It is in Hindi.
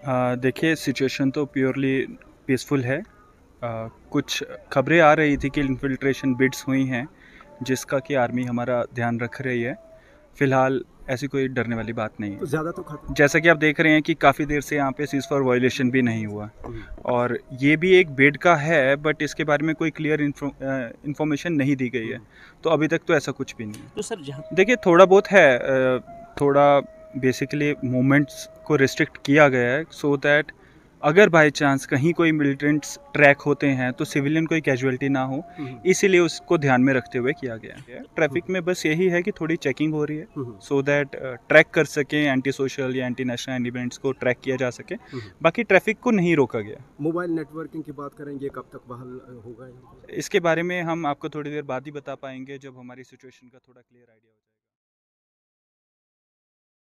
देखिए सिचुएशन तो प्योरली पीसफुल है। कुछ खबरें आ रही थी कि इन्फिल्ट्रेशन बिड्स हुई हैं जिसका कि आर्मी हमारा ध्यान रख रही है। फ़िलहाल ऐसी कोई डरने वाली बात नहीं तो है। ज़्यादा तो खतरा। जैसा कि आप देख रहे हैं कि काफ़ी देर से यहाँ पे सीज़फायर वायलेशन भी नहीं हुआ हम्म, और ये भी एक बिड का है, बट इसके बारे में कोई क्लियर इन्फॉर्मेशन नहीं दी गई है। हम्म। तो अभी तक तो ऐसा कुछ भी नहीं है। तो सर जहाँ देखिए थोड़ा बहुत है, थोड़ा बेसिकली मूवमेंट्स को रिस्ट्रिक्ट किया गया है सो दैट अगर बाय चांस कहीं कोई मिलिटेंट्स ट्रैक होते हैं तो सिविलियन कोई कैजुअलिटी ना हो, हम्म, इसीलिए उसको ध्यान में रखते हुए किया गया है। हम्म, ट्रैफिक में बस यही है कि थोड़ी चेकिंग हो रही है हम्म, सो दैट ट्रैक कर सकें, एंटी सोशल या एंटी नेशनल इवेंट्स को ट्रैक किया जा सके। हम्म। बाकी ट्रैफिक को नहीं रोका गया। मोबाइल नेटवर्किंग की बात करेंगे, कब तक बहाल होगा यहाँ पे? इसके बारे में हम आपको थोड़ी देर बाद ही बता पाएंगे जब हमारी सिचुएशन का थोड़ा क्लियर आइडिया हो जाए।